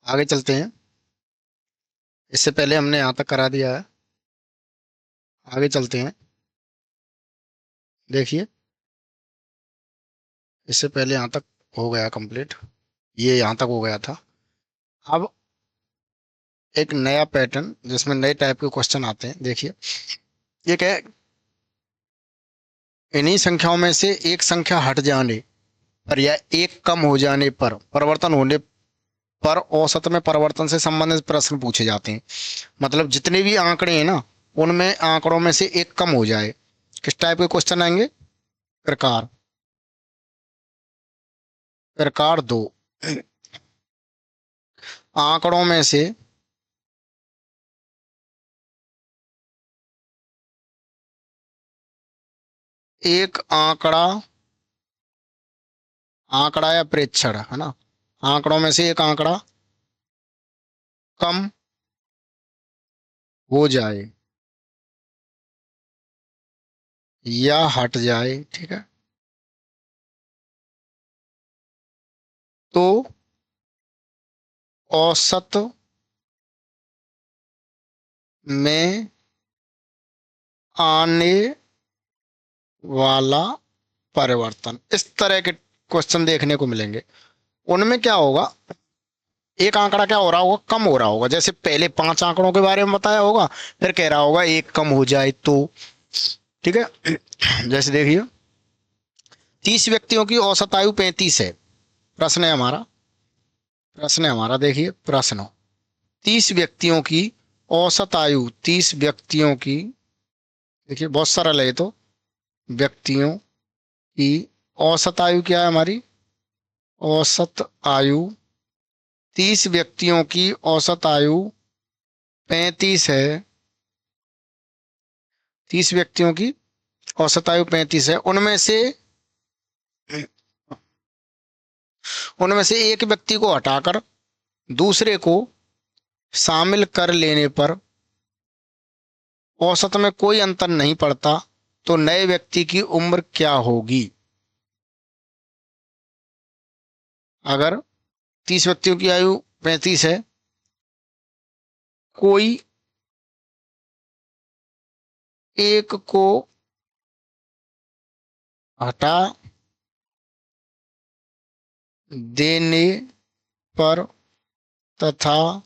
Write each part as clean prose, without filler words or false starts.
आगे चलते हैं। इससे पहले हमने यहाँ तक करा दिया है। आगे चलते हैं। देखिए, इससे पहले यहाँ तक हो गया कंप्लीट। ये यहाँ तक हो गया था। अब एक नया पैटर्न जिसमें नए टाइप के क्वेश्चन आते हैं। देखिए, ये क्या है। इन्हीं संख्याओं में से एक संख्या हट जाने पर या एक कम हो जाने पर परिवर्तन होने पर औसत में परिवर्तन से संबंधित प्रश्न पूछे जाते हैं। मतलब जितने भी आंकड़े हैं ना, उनमें आंकड़ों में से एक कम हो जाए, किस टाइप के क्वेश्चन आएंगे। प्रकार प्रकार दो, आंकड़ों में से एक आंकड़ा, आंकड़ा या प्रेक्षण है ना, आंकड़ों में से एक आंकड़ा कम हो जाए या हट जाए, ठीक है, तो औसत में आने वाला परिवर्तन, इस तरह के क्वेश्चन देखने को मिलेंगे। उनमें क्या होगा, एक आंकड़ा क्या हो रहा होगा, कम हो रहा होगा। जैसे पहले 5 आंकड़ों के बारे में बताया होगा, फिर कह रहा होगा एक कम हो जाए तो, ठीक है। जैसे देखिए, 30 व्यक्तियों की औसत आयु 35 है। प्रश्न है हमारा, प्रश्न है हमारा, देखिए प्रश्न। 30 व्यक्तियों की औसत आयु, 30 व्यक्तियों की, देखिए बहुत सरल है ये तो। व्यक्तियों की औसत आयु क्या है हमारी, औसत आयु, 30 व्यक्तियों की औसत आयु 35 है। 30 व्यक्तियों की औसत आयु 35 है। उनमें से एक व्यक्ति को हटाकर दूसरे को शामिल कर लेने पर औसत में कोई अंतर नहीं पड़ता, तो नए व्यक्ति की उम्र क्या होगी। अगर 30 व्यक्तियों की आयु 35 है, कोई एक को हटा देने पर तथा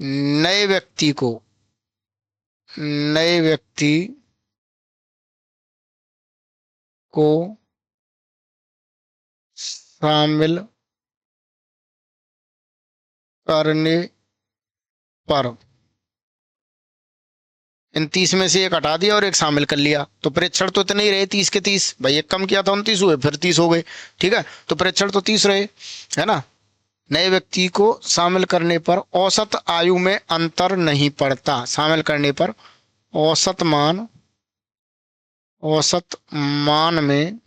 नए व्यक्ति को, नए व्यक्ति को शामिल करने पर, इन 30 में से एक हटा दिया और एक शामिल कर लिया, तो प्रेक्षण तो इतने ही रहे 30 के 30। भाई एक कम किया था 29 हुए, फिर 30 हो गए, ठीक है, तो प्रेक्षण तो 30 रहे, है ना। नए व्यक्ति को शामिल करने पर औसत आयु में अंतर नहीं पड़ता, शामिल करने पर औसत मान, औसत मान में,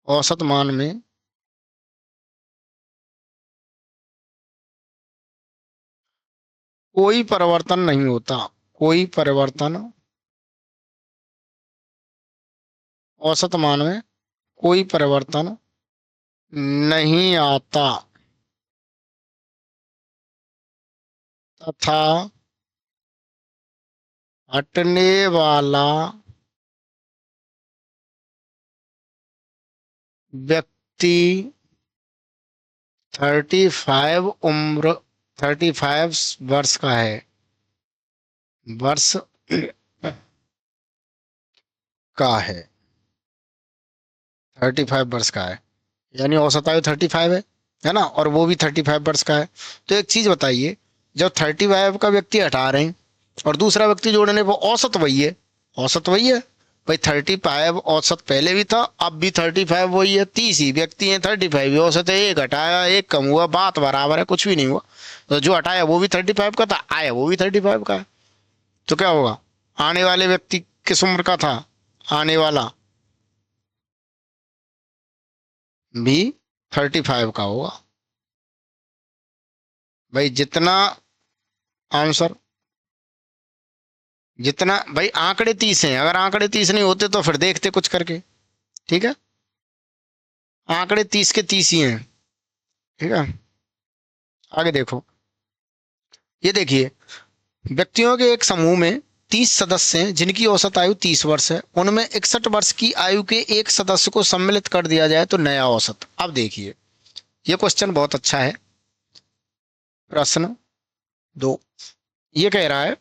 औसत मान में कोई परिवर्तन नहीं होता, कोई परिवर्तन, औसत मान में कोई परिवर्तन नहीं आता तथा हटने वाला व्यक्ति 35 वर्ष का है, वर्ष का है, 35 वर्ष का है, यानी औसत आयु 35 है ना, और वो भी 35 वर्ष का है। तो एक चीज बताइए, जब 35 का व्यक्ति हटा रहे हैं और दूसरा व्यक्ति जोड़ने पर औसत वही है, औसत वही है। भाई 35 औसत पहले भी था, अब भी 35 वही है, 30 ही व्यक्ति हैं, 35 ही औसत है, एक हटाया एक कम हुआ, बात बराबर है, कुछ भी नहीं हुआ। तो जो हटाया वो भी 35 का था, आया वो भी 35 का है, तो क्या होगा, आने वाले व्यक्ति किस उम्र का था, आने वाला भी 35 का होगा। भाई जितना आंसर, जितना भाई आंकड़े 30 हैं, अगर आंकड़े 30 नहीं होते तो फिर देखते कुछ करके, ठीक है। आंकड़े 30 के 30 ही हैं, ठीक है, आगे देखो। ये देखिए, व्यक्तियों के एक समूह में 30 सदस्य हैं जिनकी औसत आयु 30 वर्ष है। उनमें 61 वर्ष की आयु के एक सदस्य को सम्मिलित कर दिया जाए तो नया औसत। अब देखिए, ये क्वेश्चन बहुत अच्छा है। प्रश्न 2 ये कह रहा है,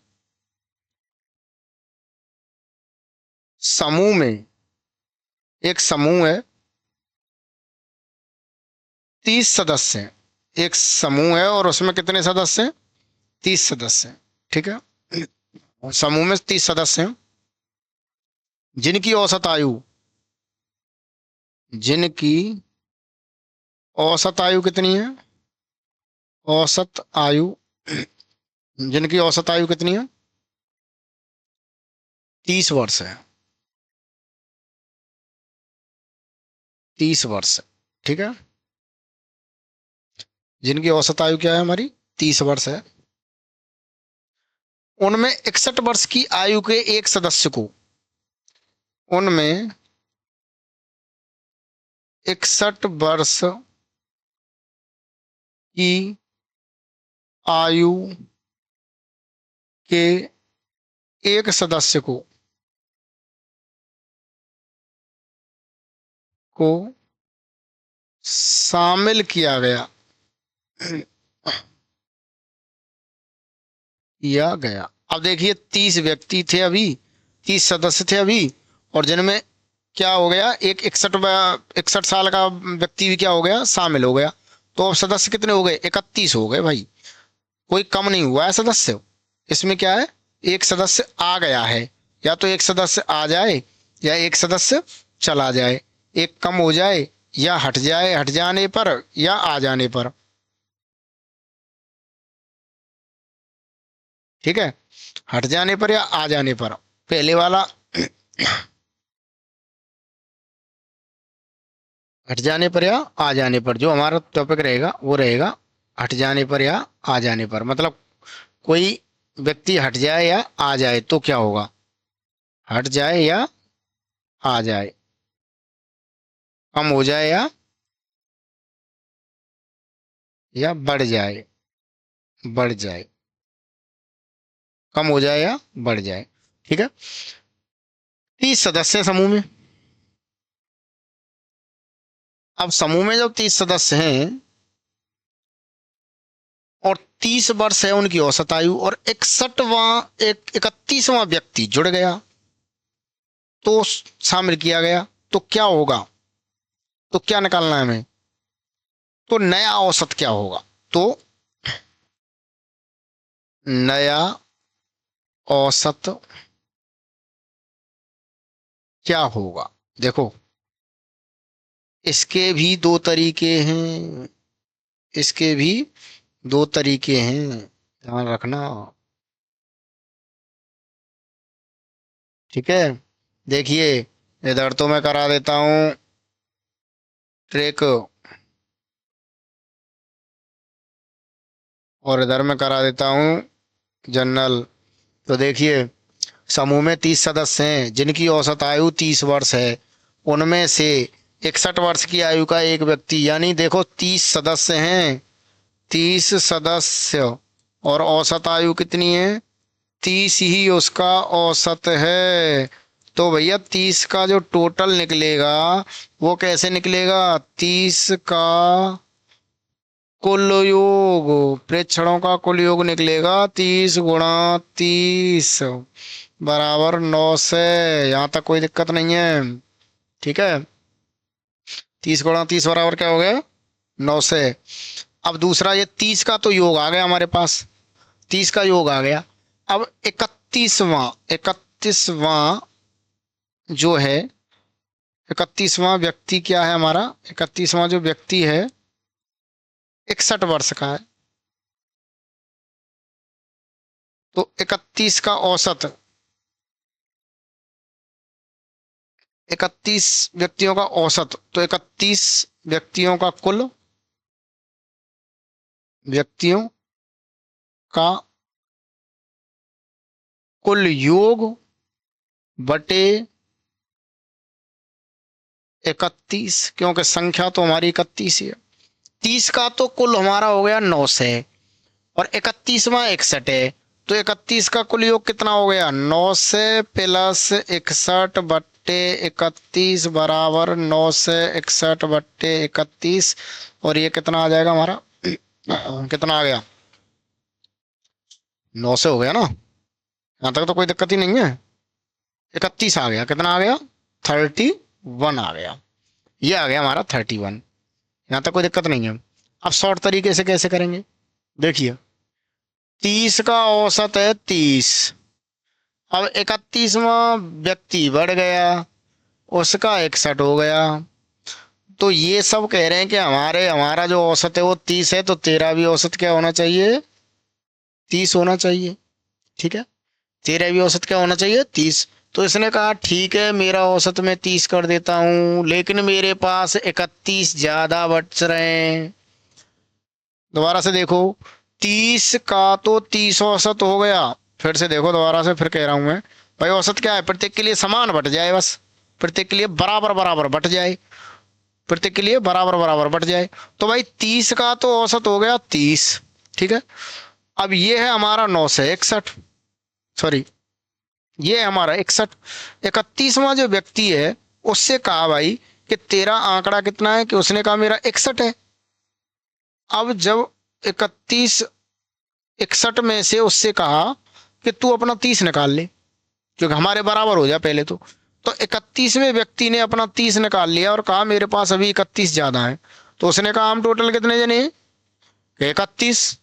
समूह में, एक समूह है, 30 सदस्य हैं। एक समूह है और उसमें कितने सदस्य हैं? 30 सदस्य हैं। ठीक है, समूह में 30 सदस्य हैं जिनकी औसत आयु, जिनकी औसत आयु कितनी है? औसत आयु, जिनकी औसत आयु कितनी है? 30 वर्ष है। 30 वर्ष, ठीक है, जिनकी औसत आयु क्या है हमारी? 30 वर्ष है। उनमें 61 वर्ष की आयु के एक सदस्य को, उनमें 61 वर्ष की आयु के एक सदस्य को शामिल किया गया, किया गया। अब देखिए, 30 व्यक्ति थे अभी, 30 सदस्य थे अभी, और जिनमें क्या हो गया, एक 61 साल का व्यक्ति भी क्या हो गया, शामिल हो गया। तो अब सदस्य कितने हो गए? 31 हो गए भाई। कोई कम नहीं हुआ है सदस्य। इसमें क्या है, एक सदस्य आ गया है, या तो एक सदस्य आ जाए या एक सदस्य चला जाए, एक कम हो जाए या हट जाए, हट जाने पर या आ जाने पर। ठीक है, हट जाने पर या आ जाने पर। पहले वाला हट जाने पर या आ जाने पर, जो हमारा टॉपिक रहेगा वो रहेगा हट जाने पर या आ जाने पर। मतलब कोई व्यक्ति हट जाए या आ जाए तो क्या होगा? हट जाए या आ जाए, कम हो जाए या बढ़ जाए, बढ़ जाए, कम हो जाए या बढ़ जाए। ठीक है, 30 सदस्य हैं समूह में। अब समूह में जब 30 सदस्य हैं और 30 वर्ष है उनकी औसत आयु, और 31वां व्यक्ति जुड़ गया, तो शामिल किया गया, तो क्या होगा? तो क्या निकालना है हमें? तो नया औसत क्या होगा? तो नया औसत क्या होगा? देखो, इसके भी दो तरीके हैं, इसके भी दो तरीके हैं, ध्यान रखना। ठीक है, देखिए, इधर तो मैं करा देता हूं ट्रिक, और इधर मैं करा देता हूं जनरल। तो देखिए, समूह में 30 सदस्य हैं जिनकी औसत आयु 30 वर्ष है। उनमें से 61 वर्ष की आयु का एक व्यक्ति, यानी देखो 30 सदस्य हैं, 30 सदस्य, और औसत आयु कितनी है? 30 ही उसका औसत है। तो भैया 30 का जो टोटल निकलेगा वो कैसे निकलेगा? 30 का कुल योग, प्रेक्षणों का कुल योग निकलेगा, 30 × 30 बराबर 900। यहाँ तक कोई दिक्कत नहीं है। ठीक है, 30 × 30 बराबर क्या हो गया? 900। अब दूसरा, ये 30 का तो योग आ गया हमारे पास, 30 का योग आ गया। अब 31वां जो है, 31वां व्यक्ति क्या है हमारा? 31वां जो व्यक्ति है 61 वर्ष का है। तो 31 का औसत, 31 व्यक्तियों का औसत, तो 31 व्यक्तियों का कुल, व्यक्तियों का कुल योग बटे 31, क्योंकि संख्या तो हमारी 31 ही है। 30 का तो कुल हमारा हो गया 900, और 31वां 61 है, तो 31 का कुल योग कितना हो गया 900 प्लस 61 बट्टे 31 बराबर 961 बट्टे 31, और ये कितना आ जाएगा हमारा कितना आ गया 900 हो गया ना, यहाँ तक तो कोई दिक्कत ही नहीं है। 31 आ गया, कितना आ गया 31 आ गया, ये आ गया हमारा 31, यहाँ तक कोई दिक्कत नहीं है। अब शॉर्ट तरीके से कैसे करेंगे, देखिए 30 का औसत है 30, अब 31वां व्यक्ति बढ़ गया, उसका 61 हो गया, तो ये सब कह रहे हैं कि हमारा जो औसत है वो 30 है, तो तेरा भी औसत क्या होना चाहिए 30 होना चाहिए, ठीक है। तेरा भी औसत क्या होना चाहिए 30। तो इसने कहा ठीक है मेरा औसत मैं 30 कर देता हूं, लेकिन मेरे पास 31 ज्यादा बच रहे हैं। दोबारा से देखो, 30 का तो 30 औसत हो गया, फिर से देखो दोबारा से फिर कह रहा हूं मैं, भाई औसत क्या है, प्रत्येक के लिए समान बट जाए, बस प्रत्येक के लिए बराबर बराबर बट जाए, प्रत्येक के लिए बराबर बराबर बट जाए। तो भाई 30 का तो औसत हो गया 30, ठीक है। अब ये है हमारा 961, सॉरी ये है हमारा 61। 31वां जो व्यक्ति है उससे कहा भाई कि तेरा आंकड़ा कितना है, कि उसने कहा मेरा 61 है। अब जब 31 61 में से उससे कहा कि तू अपना 30 निकाल ले, क्योंकि हमारे बराबर हो जाए पहले तो 31वें व्यक्ति ने अपना 30 निकाल लिया और कहा मेरे पास अभी 31 ज्यादा है। तो उसने कहा हम टोटल कितने जने हैं, 31।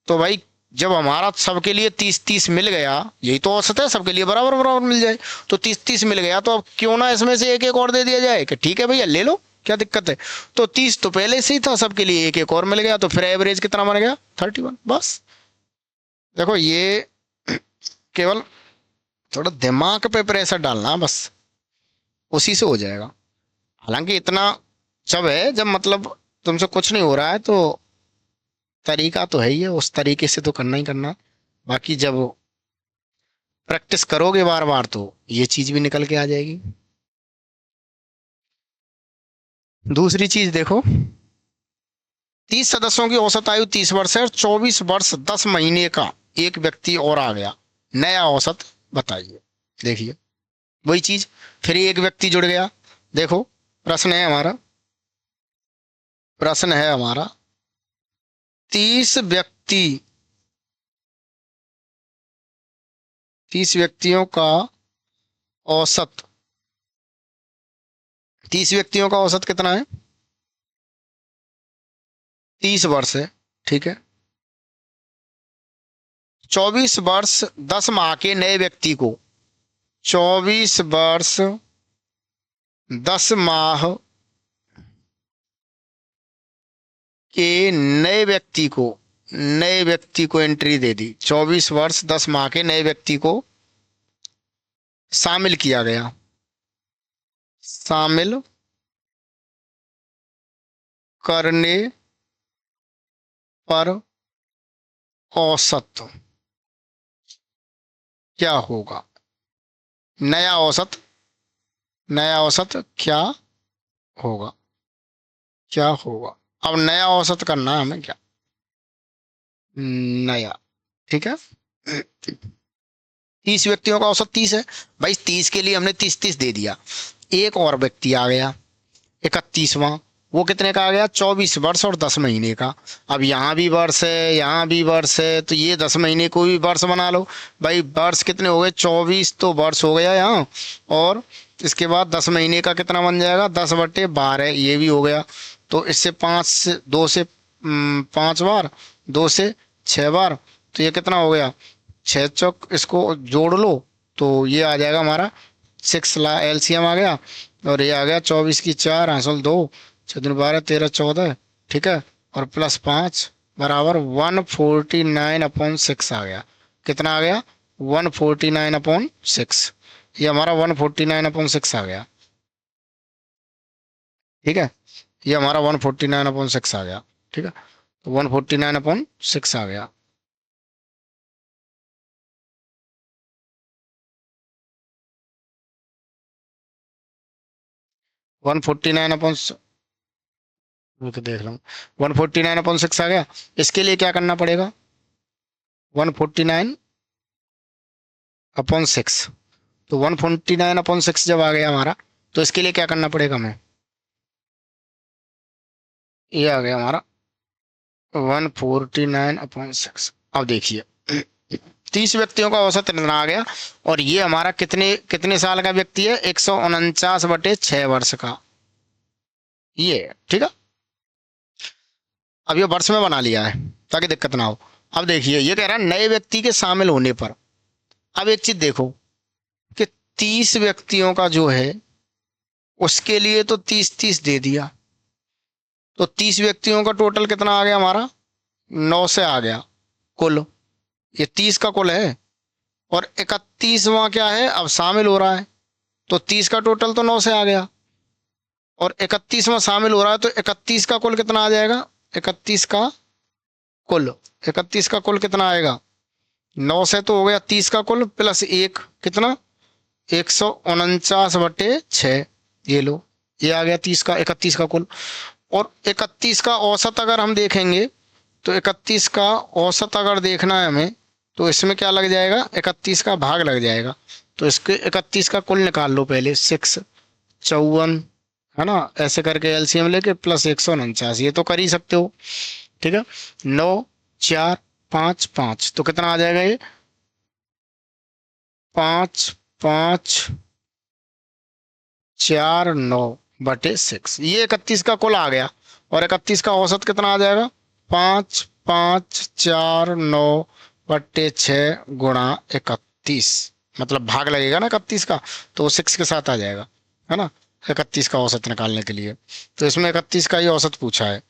तो भाई जब हमारा सबके लिए 30-30 मिल गया, यही तो औसत है, सबके लिए बराबर बराबर मिल जाए, तो 30-30 मिल गया, तो अब क्यों ना इसमें से एक एक और दे दिया जाए कि ठीक है भैया ले लो, क्या दिक्कत है। तो 30 तो पहले से ही था, सबके लिए एक एक और मिल गया, तो फिर एवरेज कितना बन गया 31, बस। देखो ये केवल थोड़ा दिमाग पे प्रेशर डालना बस, उसी से हो जाएगा। हालांकि इतना जब है, जब मतलब तुमसे कुछ नहीं हो रहा है, तो तरीका तो है ही है, उस तरीके से तो करना ही करना है। बाकी जब प्रैक्टिस करोगे बार बार तो ये चीज भी निकल के आ जाएगी। दूसरी चीज देखो, 30 सदस्यों की औसत आयु 30 वर्ष है और 24 वर्ष 10 महीने का एक व्यक्ति और आ गया, नया औसत बताइए। देखिए वही चीज, फिर एक व्यक्ति जुड़ गया। देखो प्रश्न है हमारा, प्रश्न है हमारा 30 व्यक्ति, 30 व्यक्तियों का औसत, 30 व्यक्तियों का औसत कितना है 30 वर्ष है, ठीक है। 24 वर्ष 10 माह के नए व्यक्ति को, 24 वर्ष 10 माह के नए व्यक्ति को एंट्री दे दी, 24 वर्ष 10 माह के नए व्यक्ति को शामिल किया गया, शामिल करने पर औसत क्या होगा, नया औसत, नया औसत क्या होगा, क्या होगा। अब नया औसत करना है हमें, क्या नया, ठीक है। 30 व्यक्तियों का औसत 30 है, भाई 30 के लिए हमने 30-30 दे दिया। एक और व्यक्ति आ गया 31वां, वो कितने का आ गया 24 वर्ष और 10 महीने का। अब यहाँ भी वर्ष है, यहाँ भी वर्ष है, तो ये 10 महीने को भी वर्ष बना लो। भाई वर्ष कितने हो गए 24, तो वर्ष हो गया यहाँ, और इसके बाद 10 महीने का कितना बन जाएगा 10/12, ये भी हो गया। तो इससे 5 बार, 2 से 6 बार, तो ये कितना हो गया 6 चौक, इसको जोड़ लो तो ये आ जाएगा हमारा 6 एलसीएम आ गया, और ये आ गया 24 की 4 हासिल 2, 6 दूनी 12 13 14, ठीक है। और +5 बराबर 149/6 आ गया, कितना आ गया 149/6, ये हमारा 149/6 आ गया, ठीक है। ये हमारा 149/6 आ गया, ठीक है। तो 149/6 आ गया। 149/, वो तो देख लो, 149/6 आ गया। इसके लिए क्या करना पड़ेगा, 149/6। तो 149/6 जब आ गया हमारा, तो इसके लिए क्या करना पड़ेगा हमें, ये आ गया हमारा 149/6। अब देखिए 30 व्यक्तियों का औसत इतना आ गया, और ये हमारा कितने कितने साल का व्यक्ति है, 149/6 वर्ष का, ये है, ठीक है। अब ये वर्ष में बना लिया है ताकि दिक्कत ना हो। अब देखिए ये कह रहा है नए व्यक्ति के शामिल होने पर। अब एक चीज देखो कि 30 व्यक्तियों का जो है उसके लिए तो 30-30 दे दिया, तो 30 व्यक्तियों का टोटल कितना आ गया हमारा, 9 से आ गया कुल। ये 30 का कुल है, और 31वां क्या है, अब शामिल हो रहा है, तो 30 का टोटल तो 9 से आ गया, और 31वां शामिल हो रहा है, तो 31 का कुल कितना आ जाएगा, 31 का कुल, 31 का कुल कितना आएगा, 9 से तो हो गया 30 का कुल प्लस एक, कितना, 149/6। ये लो, ये आ गया 30 का, 31 का कुल। और 31 का औसत अगर हम देखेंगे, तो 31 का औसत अगर देखना है हमें, तो इसमें क्या लग जाएगा, 31 का भाग लग जाएगा। तो इसके 31 का कुल निकाल लो पहले, 6 54, है ना, ऐसे करके एलसीएम लेके प्लस 149, ये तो कर ही सकते हो, ठीक है। 9 4 5 5, तो कितना आ जाएगा ये, 5 5 4 9/6, ये 31 का कुल आ गया। और 31 का औसत कितना आ जाएगा, 5 5 4 9/6 गुणा 31, मतलब भाग लगेगा ना 31 का, तो वो 6 के साथ आ जाएगा, है ना, 31 का औसत निकालने के लिए। तो इसमें 31 का ही औसत पूछा है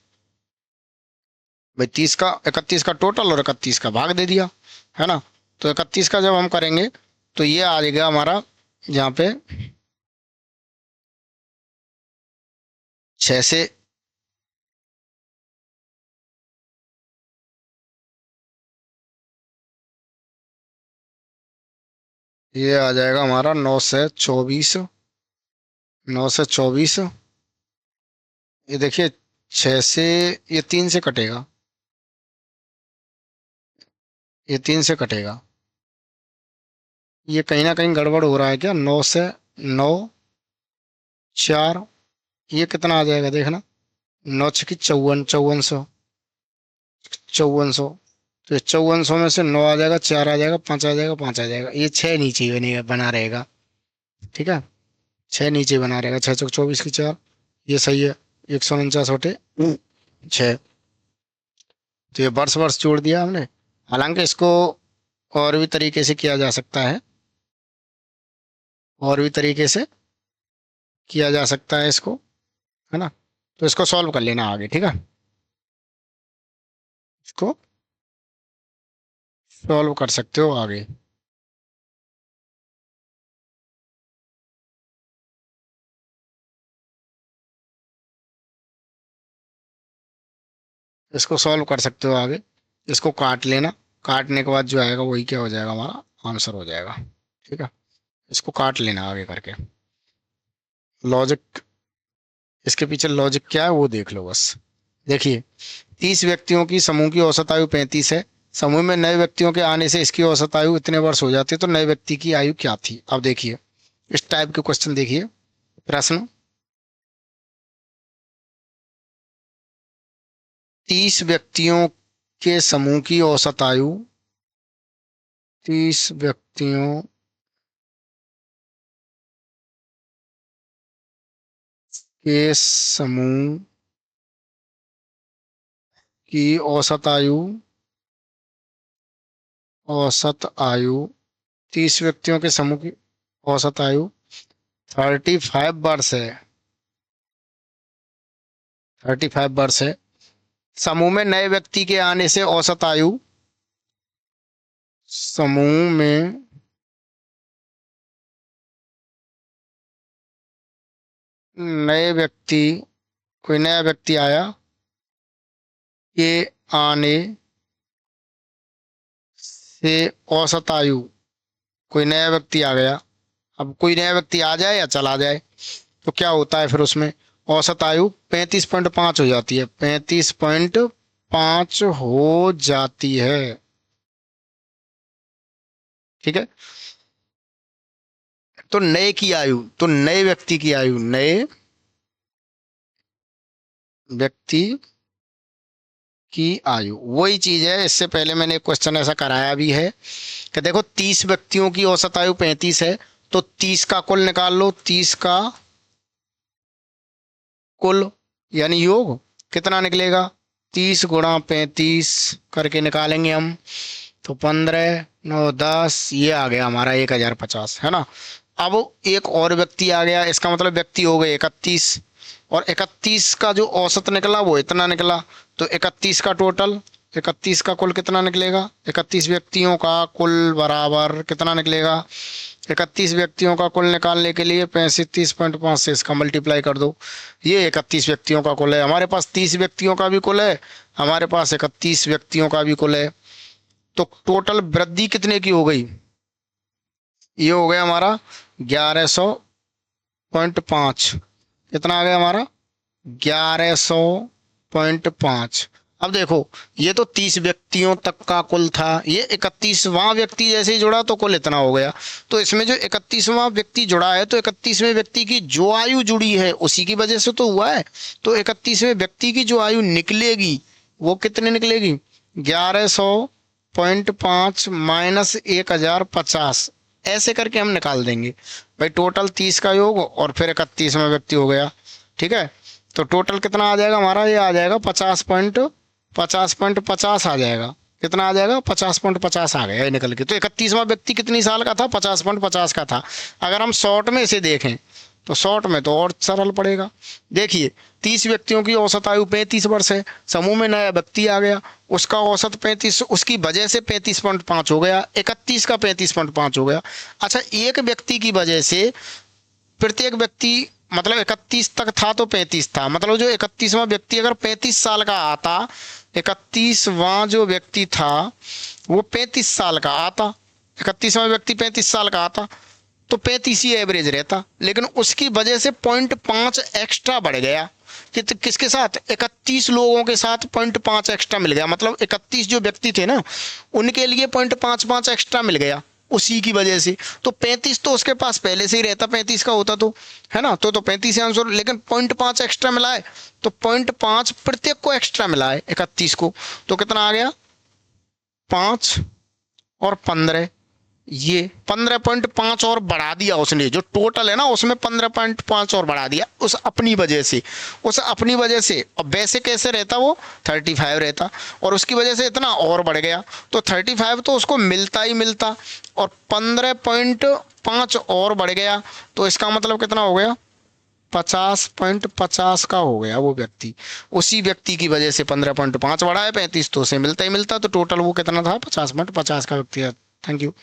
भाई, 31 का टोटल और 31 का भाग दे दिया, है ना। तो 31 का जब हम करेंगे, तो ये आ जाएगा हमारा यहाँ पे 6 से, ये आ जाएगा हमारा 9 से 24, 9 से 24, ये देखिए 6 से, ये 3 से कटेगा, ये 3 से कटेगा, ये कहीं ना कहीं गड़बड़ हो रहा है क्या, 9 से 9 4, ये कितना आ जाएगा देखना, 9 6 54, 5400, तो 5400 में से 9 आ जाएगा, 4 आ जाएगा, 5 आ जाएगा, 5 आ जाएगा, ये 6 नीचे बनेगा, बना रहेगा, ठीक है। 6 नीचे बना रहेगा, 6 चौक 24 की 4, ये सही है, 149/6। तो ये वर्ष वर्ष जोड़ दिया हमने। हालांकि इसको और भी तरीके से किया जा सकता है, और भी तरीके से किया जा सकता है इसको, है ना। तो इसको सॉल्व कर लेना आगे, ठीक है, इसको सॉल्व कर सकते हो आगे। इसको सॉल्व कर सकते हो आगे, इसको काट लेना, काटने के बाद जो आएगा वही क्या हो जाएगा, हमारा आंसर हो जाएगा, ठीक है। इसको काट लेना आगे करके, लॉजिक, इसके पीछे लॉजिक क्या है वो देख लो बस। देखिए 30 व्यक्तियों की समूह की औसत आयु 35 है, समूह में नए व्यक्तियों के आने से इसकी औसत आयु इतने वर्ष हो जाती है, तो नए व्यक्ति की आयु क्या थी। अब देखिए इस टाइप के क्वेश्चन देखिए, प्रश्न, 30 व्यक्तियों के समूह की औसत आयु, 30 व्यक्तियों के समूह की औसत आयु, औसत आयु, 30 व्यक्तियों के समूह की औसत आयु 35 वर्ष है, 35 वर्ष है। समूह में नए व्यक्ति के आने से औसत आयु, समूह में नए व्यक्ति, कोई नया व्यक्ति आया, के आने से औसत आयु, कोई नया व्यक्ति आ गया, अब कोई नया व्यक्ति आ जाए या चला जाए, तो क्या होता है फिर उसमें, औसत आयु 35.5 हो जाती है, 35.5 हो जाती है। ठीक है। तो नए की आयु, तो नए व्यक्ति की आयु, नए व्यक्ति की आयु वही चीज है। इससे पहले मैंने एक क्वेश्चन ऐसा कराया भी है कि देखो 30 व्यक्तियों की औसत आयु 35 है, तो 30 का कुल निकाल लो, 30 का कुल यानी योग कितना निकलेगा, 30 × 35 करके निकालेंगे हम, तो 15 9 10, ये आ गया हमारा 1050, है ना। अब एक और व्यक्ति आ गया, इसका मतलब व्यक्ति हो गए 31, और 31 का जो औसत निकला वो इतना निकला। तो 31 का टोटल, 31 का कुल कितना निकलेगा, 31 व्यक्तियों का कुल बराबर कितना निकलेगा, 31 व्यक्तियों का कुल निकालने के लिए 35.5 से इसका मल्टीप्लाई कर दो। ये 31 व्यक्तियों का कुल है। हमारे पास 30 व्यक्तियों का भी कुल है, हमारे पास 31 व्यक्तियों का भी कुल है। तो टोटल वृद्धि कितने की हो गई, ये हो गया हमारा 1100.5। कितना आ गया हमारा, 1100.5। अब देखो, ये तो 30 व्यक्तियों तक का कुल था, ये 31वां व्यक्ति जैसे ही जुड़ा तो कुल इतना हो गया। तो इसमें जो 31वां व्यक्ति जुड़ा है, तो 31वें व्यक्ति की जो आयु जुड़ी है उसी की वजह से तो हुआ है। तो 31वें व्यक्ति की जो आयु निकलेगी वो कितनी निकलेगी, 1100.5 माइनस 1050, ऐसे करके हम निकाल देंगे भाई। टोटल 30 का योग और फिर 31वां व्यक्ति हो गया। ठीक है। तो टोटल कितना आ जाएगा हमारा, ये आ जाएगा 50.50 आ जाएगा। कितना आ जाएगा, 50.50 आ गया ये निकल के। तो 31वां व्यक्ति कितनी साल का था, 50.50 का था। अगर हम शॉर्ट में इसे देखें तो शॉर्ट में तो और सरल पड़ेगा। देखिए 30 व्यक्तियों की औसत आयु 35 वर्ष है, समूह में नया व्यक्ति आ गया, उसका औसत 35, उसकी वजह से 35.5 हो गया, 31 का 35.5 हो गया। अच्छा, एक व्यक्ति की वजह से प्रत्येक व्यक्ति, मतलब 31 तक था तो 35 था, मतलब जो 31वां व्यक्ति अगर 35 साल का आता, 31वां जो व्यक्ति था वो 35 साल का आता, 31वां व्यक्ति 35 साल का आता तो 35 ही एवरेज रहता, लेकिन उसकी वजह से 0.5 एक्स्ट्रा बढ़ गया। किसके साथ, 31 लोगों के साथ 0.5 एक्स्ट्रा मिल गया, मतलब 31 जो व्यक्ति थे ना उनके लिए 0.55 एक्स्ट्रा मिल गया उसी की वजह से। तो 35 तो उसके पास पहले से ही रहता, 35 का होता तो, है ना। तो 35 आंसर, लेकिन 0.5 एक्स्ट्रा मिला है, तो 0.5 प्रत्येक को एक्स्ट्रा मिला है 31 को। तो कितना आ गया, 5 और 15, ये 15.5 और बढ़ा दिया उसने, जो टोटल है ना उसमें 15.5 और बढ़ा दिया उस अपनी वजह से, उस अपनी वजह से। अब वैसे कैसे रहता वो 35 रहता, और उसकी वजह से इतना और बढ़ गया, तो 35 तो उसको मिलता ही मिलता, और 15.5 और बढ़ गया, तो इसका मतलब कितना हो गया, 50.50 का हो गया वो व्यक्ति। उसी व्यक्ति की वजह से 15.5 बढ़ा है, 35 तो उसे मिलता ही मिलता, तो टोटल वो कितना था, 50.50 का व्यक्ति है। Thank you.